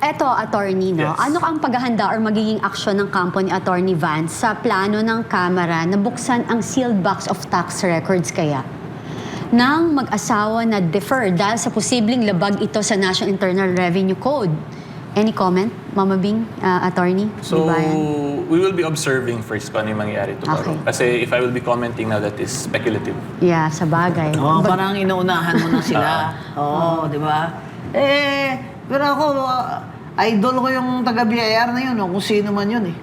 Eto, attorney, no? Yes. Ano ang paghahanda or magiging aksyon ng kampo ni Attorney Vance sa plano ng Kamara na buksan ang sealed box of tax records kaya ng mag-asawa na deferred dahil sa posibleng labag ito sa National Internal Revenue Code? Any comment, Mama Bing, attorney? So, Libayan? we will be observing first kung ano yung mangyayari tomorrow. Okay. Kasi if I will be commenting now, that is speculative. Yeah, sa bagay. Oo, parang inuunahan mo na sila. Oo, di ba? Pero ako, idol ko yung taga-BIR na yun, kung sino man yun eh.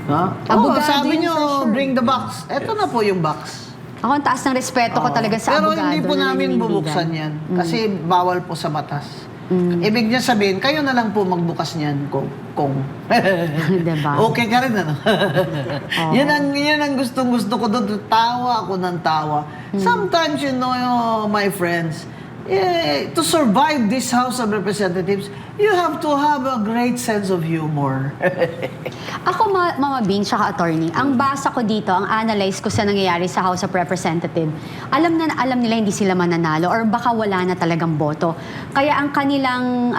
Ha? Abogado Sabi yun, nyo, for sure. bring the box. Eto na po yung box. Ako, ang taas ng respeto ko talaga sa Pero abogado hindi po na namin naninindigan. bubuksan yan. Kasi bawal po sa batas. Ibig niya sabihin, kayo na lang po magbukas niyan kung Diba? okay ka rin, ano? Yan ang gustong-gusto ko doon. Tawa ako ng tawa. Sometimes, you know, my friends, to survive this House of Representatives, you have to have a great sense of humor. Ako, Mama Bing, tsaka attorney, ang basa ko dito, ang analyze ko sa nangyayari sa House of Representatives, alam nila hindi sila mananalo or baka wala na talagang boto. Kaya ang kanilang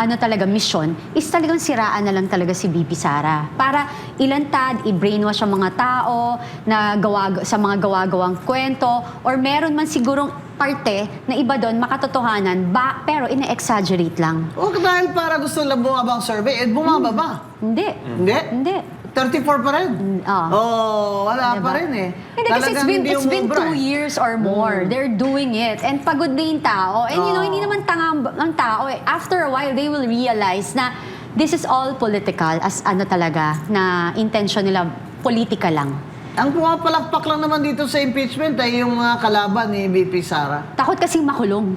mission is talagang siraan na lang talaga si BP Sara. Para ilantad, i-brainwash ang mga tao na sa mga gawa-gawang kwento or meron man sigurong parte na iba doon makatotohanan pero ine-exaggerate lang. O dahil para gusto lang bumaba ang survey, bumababa. Hindi. Hindi? Hindi. 34 pa rin. Wala Diba? pa rin eh. Hindi kasi it's been 2 umubra eh. years or more. They're doing it. And pagod na yung tao. And you know, hindi naman tanga ang tao eh. After a while, they will realize na this is all political as talaga, na intention nila, politika lang. Ang pumapalakpak lang naman dito sa impeachment ay yung mga kalaban ni BP Sara. Takot kasing makulong.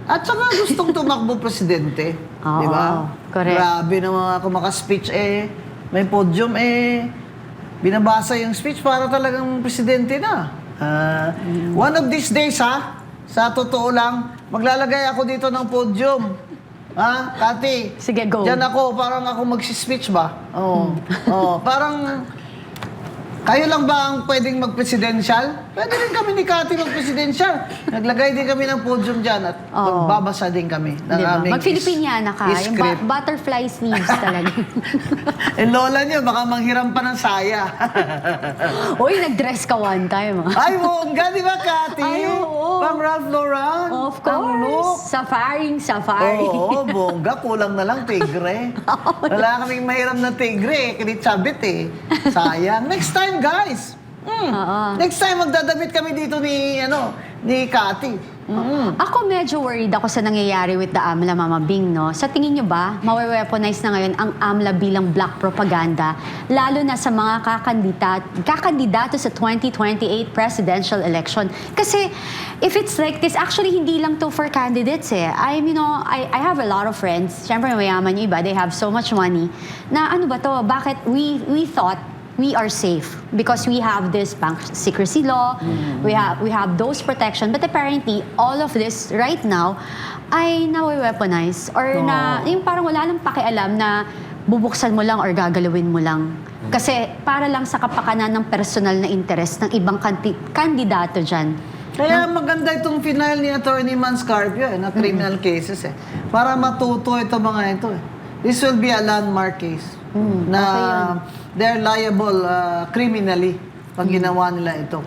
At saka gustong tumakbo presidente. Oo, Di ba? correct. Grabe na mga kumaka-speech may podium binabasa yung speech para talagang presidente na. One of these days sa totoo lang, maglalagay ako dito ng podium. Kati? Sige, go. Diyan ako, parang ako mag-speech ba? Parang kayo lang ba ang pwedeng mag-presidential? Pwede rin kami ni Cathy mag-presidential. Naglagay din kami ng podium dyan at magbabasa din kami ng Diba? aming Mag-Filipiniana ka. Yung script. butterfly sleeves talaga. Lola niyo, baka manghiram pa ng saya. Uy, nag-dress ka one time. Ay, bongga, di ba, Cathy? Ay, oo. Pang Ralph Lauren. Of Ang look. course. Safari. Oo, bongga. Kulang na lang tigre. Wala kaming mahiram na tigre. Kinitsabit eh. Sayang. Next time, guys. Next time, magdadamit kami dito ni Cathy. Ako medyo worried ako sa nangyayari with the AMLA, Mama Bing, no? Sa tingin nyo ba, mawe-weaponize na ngayon ang AMLA bilang black propaganda, lalo na sa mga kakandidato sa 2028 presidential election? Kasi if it's like this, actually hindi lang to for candidates eh. I have a lot of friends, syempre mayaman yung iba, they have so much money, na ano ba to, bakit we thought we are safe because we have this bank secrecy law, we have those protection, but apparently all of this right now ay nawe-weaponize or na yung parang wala lang pakialam na bubuksan mo lang or gagalawin mo lang. Kasi para lang sa kapakanan ng personal na interest ng ibang kandidato dyan. Kaya maganda itong final ni Attorney Manscarpio na criminal cases eh. Para matuto ito mga ito eh. This will be a landmark case na they're liable criminally pag ginawa nila ito.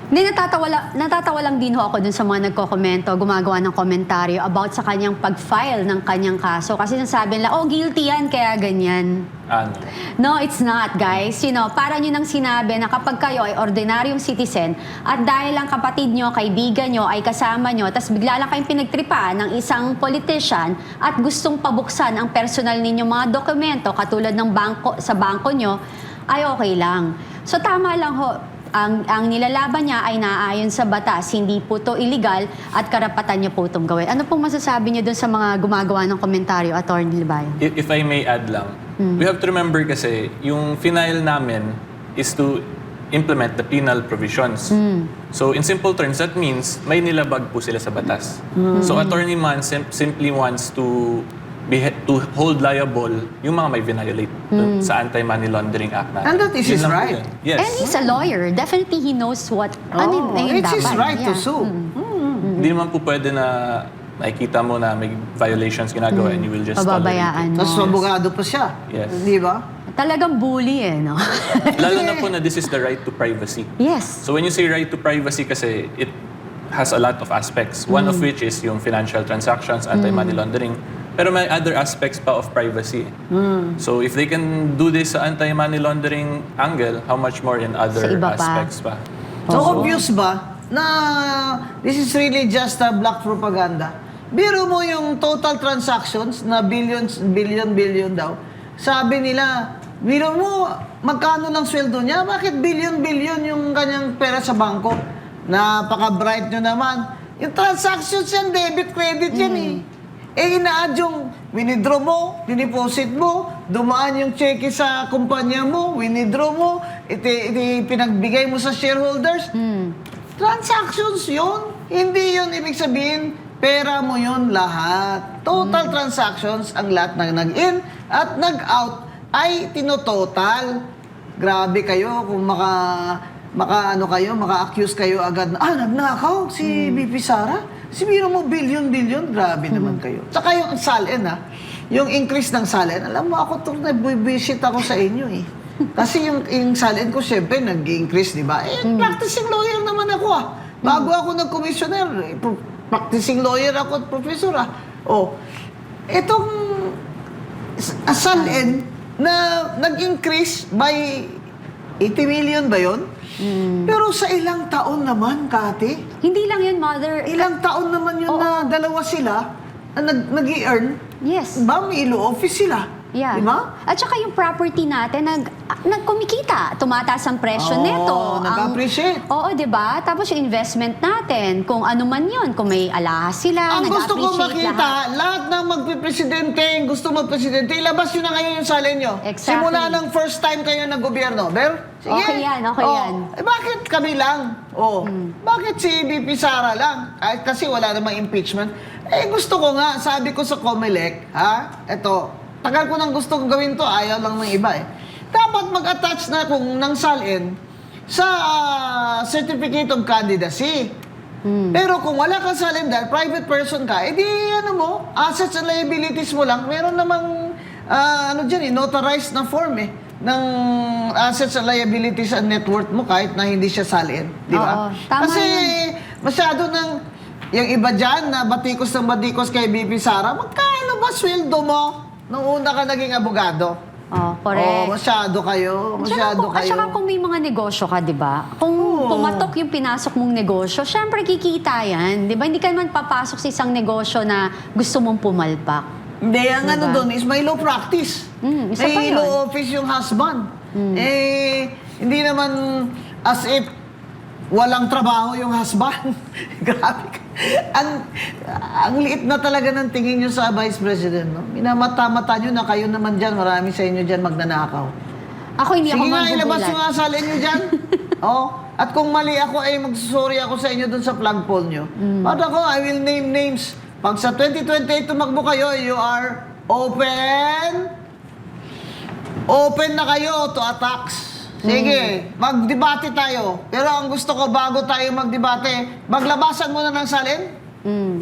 Hindi, natatawa lang din ho ako dun sa mga nagko-komento, gumagawa ng komentaryo about sa kanyang pag-file ng kanyang kaso. Kasi nasabi nila, guilty yan, kaya ganyan. No, it's not, guys. Para nyo nang sinabi na kapag kayo ay ordinaryong citizen at dahil lang kapatid nyo, kaibigan nyo, ay kasama nyo, tas bigla lang kayong pinagtripa ng isang politician at gustong pabuksan ang personal ninyong mga dokumento katulad ng sa bangko nyo, ay okay lang. So tama lang ho. Ang nilalaban niya ay naaayon sa batas, hindi po to illegal at karapatan niya po itong gawin. Ano pong masasabi niyo doon sa mga gumagawa ng komentaryo, Attorney Libayan? If I may add lang, we have to remember kasi yung final namin is to implement the penal provisions. So in simple terms, that means may nilabag po sila sa batas. So Attorney Man simply wants to hold liable yung mga may violate sa Anti-Money Laundering Act natin. And that is his Yun lang po right. yun. Yes. And he's a lawyer. Definitely he knows what It's his right to sue. Hindi naman po pwede na nakikita mo na may violations ginagawa and you will just tolerate Pababayaan it. mo. Tapos abogado pa siya. Yes. Di ba? Talagang bully no? Lalo na po na this is the right to privacy. Yes. So when you say right to privacy kasi it has a lot of aspects. One of which is yung financial transactions, anti-money laundering. Pero may other aspects pa of privacy. So if they can do this sa anti-money laundering angle, how much more in Sa other iba pa. aspects pa? So obvious ba na this is really just a black propaganda? Biro mo yung total transactions na billion daw. Sabi nila, biro mo magkano lang sweldo niya? Bakit billion yung kanyang pera sa bangko? Napaka-bright nyo naman. Yung transactions yan, debit, credit yan eh. Eh, ina-add yung winidraw mo, diniposit mo, dumaan yung cheque sa kumpanya mo, winidraw mo, pinagbigay mo sa shareholders. Transactions yun. Hindi yun ibig sabihin, pera mo yun lahat. Total transactions, ang lahat ng nag-in at nag-out ay tinototal. Grabe kayo kung maka-accuse kayo agad na, nagnakaw si BP Sara. Biro mo billion, grabe naman kayo. Tsaka yung SALN yung increase ng SALN, alam mo ako nag-visit ako sa inyo eh. Kasi yung SALN ko syempre nag-increase, di ba? Practicing lawyer naman ako Bago ako nag-commissioner, practicing lawyer ako at professor itong SALN na nag-increase by 80 million ba yun? Pero sa ilang taon naman, Kati, Hindi lang yun, Mother. ilang taon naman yun na dalawa sila na nag-i-earn. Yes. Diba? May ilo office sila. Yeah. Diba? At saka yung property natin, nagkumikita. Tumataas ang presyo nito. Nag-appreciate. Oo, di ba? Tapos yung investment natin, kung ano man yun, kung may alahas sila, Ang gusto ko nag-appreciate makita, lahat. lahat ng magpipresidente, gusto magpresidente, ilabas nyo na ngayon yung salin nyo. Exactly. Simula ng first time kayo nag-gobyerno. Ber? Sige. Okay yan. Bakit kami lang? Bakit si BP Sara lang? Kasi wala namang impeachment. Gusto ko nga, sabi ko sa COMELEC, eto, tagal ko nang gusto kong gawin to, ayaw lang ng iba Dapat mag-attach na kung ng SALN sa Certificate of Candidacy. Pero kung wala kang SALN dahil private person ka, edi assets and liabilities mo lang, meron namang notarized na form ng assets and liabilities and net worth mo kahit na hindi siya SALN. Di ba? Oo, tama Kasi yun. masyado yung iba dyan na batikos ng batikos kay BP Sara, magkano ba sweldo mo nung una ka naging abogado? Correct. Masyado kayo. At saka kung may mga negosyo ka, di ba? Kung pumatok yung pinasok mong negosyo, syempre kikita yan. Di ba? Hindi ka naman papasok sa isang negosyo na gusto mong pumalpak. Hindi, ang Diba? doon is may law practice. Isa pa May yun. law office yung husband. Hindi naman as if walang trabaho yung husband. Grabe ka. Ang liit na talaga ng tingin nyo sa Vice President, no? Minamata-mata nyo na kayo naman dyan, marami sa inyo dyan magnanakaw. Ako hindi Sige ako nga, ilabas magugulat. nyo nga salin nyo dyan. At kung mali ako, magsusorry ako sa inyo dun sa flagpole nyo. At ako, I will name names. Pag sa 2028 tumakbo kayo, you are open na kayo to attacks. Sige, magdebate tayo. Pero ang gusto ko, bago tayo magdebate, maglabasan muna ng salin.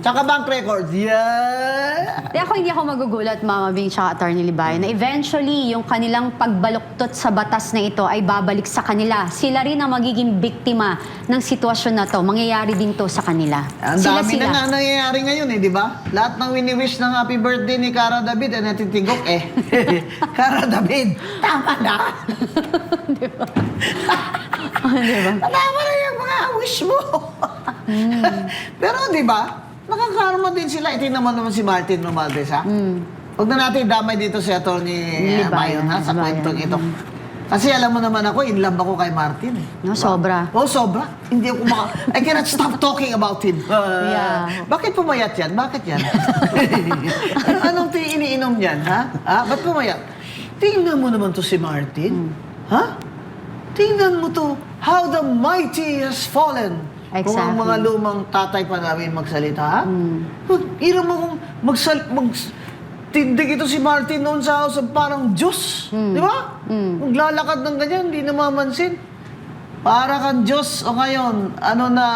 Tsaka bank records. Yeah! Hindi ako magugulat, Mama Bing tsaka Attorney Libayan, na eventually yung kanilang pagbaluktot sa batas na ito ay babalik sa kanila. Sila rin ang magiging biktima ng sitwasyon na to. Mangyayari din to sa kanila. Ang dami na nga nangyayari ngayon di ba? Lahat ng wini-wish ng happy birthday ni Cara David ay natitigok Cara David, tama na! Diba? Tama na yung mga wish mo! Pero di ba, nakakarma din sila. Ito naman si Martin Romualdez, Huwag na natin damay dito si Atty. Libayan, sa kwentong ito. Kasi alam mo naman ako, in love ako kay Martin. No, sobra. Sobra. Hindi ako I cannot stop talking about him. Yeah. Bakit pumayat yan? Bakit yan? Anong iniinom yan, Ba't pumayat? Tingnan mo naman to si Martin. Tingnan mo to. How the mighty has fallen. Kung ang Exactly. mga lumang tatay pa namin magsalita, ira mo kung tindig ito si Martin noon sa house of parang Diyos. Di ba? Maglalakad ng ganyan, hindi namamansin. Para kang Diyos o ngayon, ano na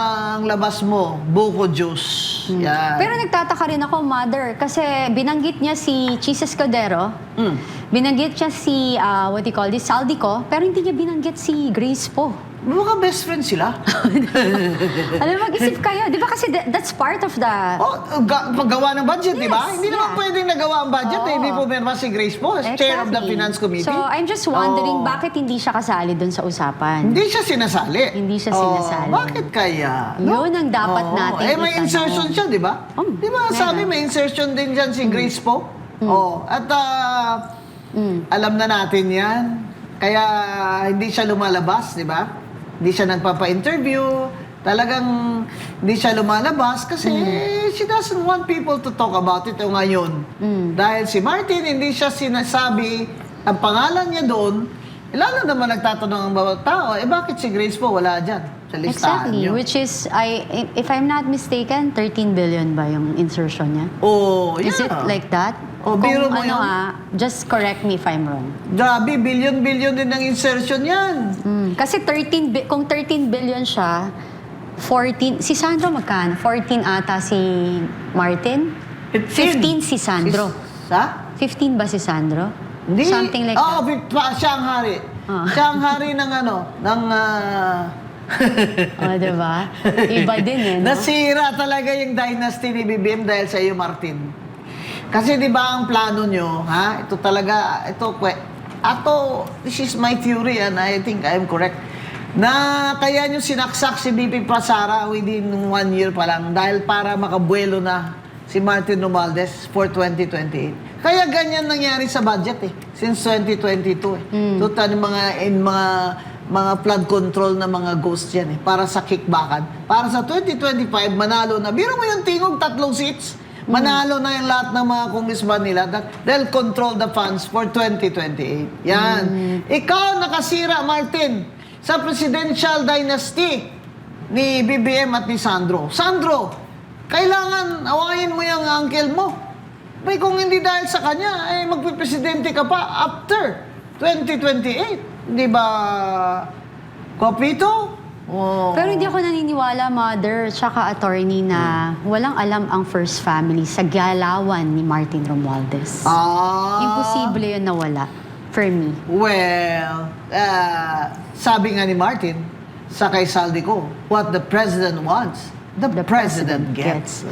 ang labas mo? Buko juice. Yan. Pero nagtataka rin ako, Mother, kasi binanggit niya si Chis Escudero, binanggit niya si, what do you call this, Saldico, pero hindi niya binanggit si Grace po. Mga best friend sila. Alam mo, mag-isip kayo. Di ba kasi that's part of the... Paggawa ng budget, di ba? Yes, Hindi naman yeah. pwedeng nagawa ang budget. Oo. Hindi pumirma si Grace po as chair of the Exactly. Finance Committee. So, I'm just wondering, Oo. bakit hindi siya kasali dun sa usapan? Hindi siya sinasali. Hindi siya sinasali. Bakit kaya? Yun ang dapat nating may itanong. insertion siya, di ba? Di ba sabi may insertion din dyan si Grace po? At alam na natin yan. Kaya hindi siya lumalabas, di ba? Hindi siya nagpapa-interview. Talagang hindi siya lumalabas kasi she doesn't want people to talk about it ngayon. Dahil si Martin, hindi siya sinasabi ang pangalan niya doon. Lalo naman nagtatanong ang bawat tao, bakit si Grace po wala dyan sa listahan Exactly, niyo? which is, if I'm not mistaken, 13 billion ba yung insertion niya? Yeah. Is it like that? Oh, biro mo yun. Just correct me if I'm wrong. Grabe, billion-billion din ang insertion yan. Kasi kung 13 billion siya, 14, si Sandro magkano? 14 ata si Martin? 15 si Sandro. Sa? 15 ba si Sandro? Hindi. Something like that. Siya ang hari. Siya ang hari ng Diba? Iba din eh, no? Nasira talaga yung dynasty ni BBM dahil sa iyo, Martin. Kasi di ba ang plano nyo, ito talaga, this is my theory and I think I'm correct, na kaya nyo sinaksak si BP Pasara within 1 year pa lang dahil para makabuelo na si Martin Romualdez for 2028. Kaya ganyan nangyari sa budget since 2022 Total mga flood control na mga ghost yan para sa kickbackan. Para sa 2025, manalo na. Biro mo yung tingog, 3 seats. Manalo na yung lahat ng mga congressman nila. They'll control the funds for 2028. Yan. Ikaw nakasira, Martin, sa presidential dynasty ni BBM at ni Sandro. Sandro, kailangan awayin mo yung uncle mo. Kung hindi dahil sa kanya, magpipresidente ka pa after 2028. Di ba, Kopito? Pero hindi ako naniniwala, Mother, tsaka attorney, na walang alam ang first family sa galawan ni Martin Romualdez. Imposible yun na wala, for me. Well, sabi nga ni Martin, sa kay Saldico, what the president wants, the president gets.